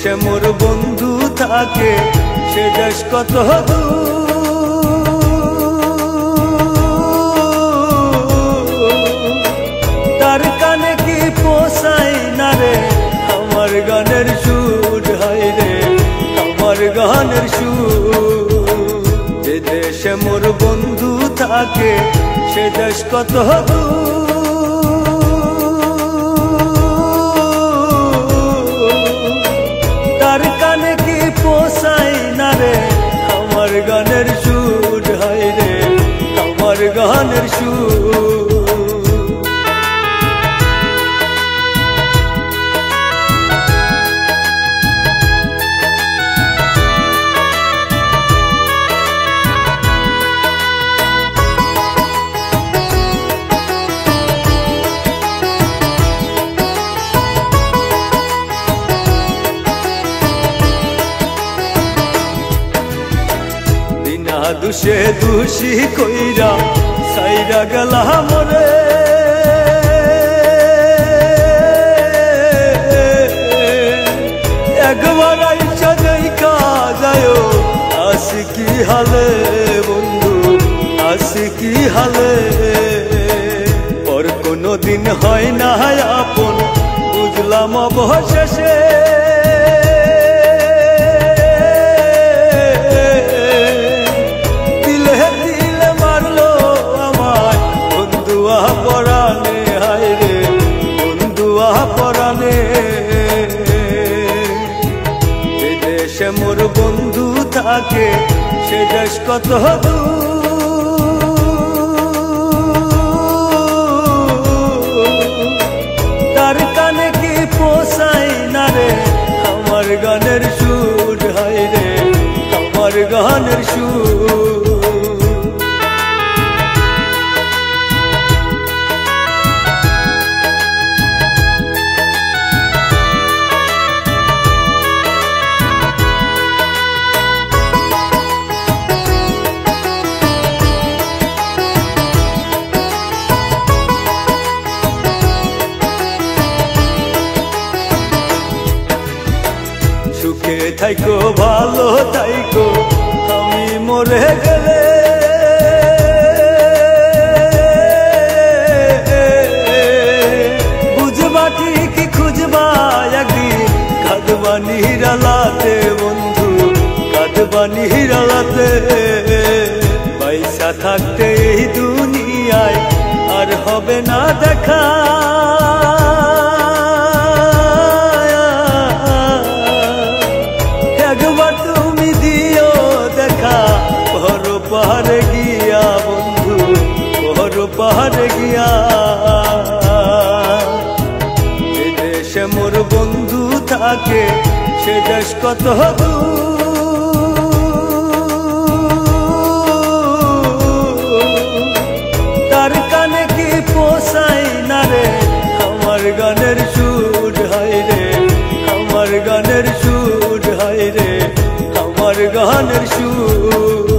বিদেশে মোর বন্ধু থাকে সে দেশ কত তার কানে কি পোষাই না রে আমার গানের সুর হায় রে আমার গানের সুর। যে দেশে মোর বন্ধু থাকে সে দেশ কত তার কানে কি পোষাই না রে আমার গানের সুর হায় রে আমার গানের সুর। দুষে দুষি কইরা সাইরা গেলা মরে একবার আইসা দেখা যায় আসি কি হালে বন্ধু আসি কি হালে ওর কোনো দিন হয় না আপন বুঝলাম অবশেষে পরানে হায় রে বন্ধুয়া পরানে। যে দেশে মোর বন্ধু থাকে সে দেশ কত তার কানে কি পোষাই না রে আমার গানের সুর হায় রে আমার গানের সুর। সুখে থাইকো ভালো থাইকো আমি মরে গেলে বুঝবা ঠিক খুঁজবা একদিন কাঁদবা নিরালাতে বন্ধু কাঁদবা নিরালাতে। পয়সা থাকতে এই দুনিয়ায় আর হবে না দেখা একবার তুমি দিও দেখা পর পাহাড়ে গিয়া বন্ধু পর পাহাড়ে গিয়া। যে দেশে মোর বন্ধু থাকে সে দেশ কত তার কানে কি পোষাই না রে আমার গানের সুর হায় রে আমার গানের সুর হায় রে আমার গানের সুর।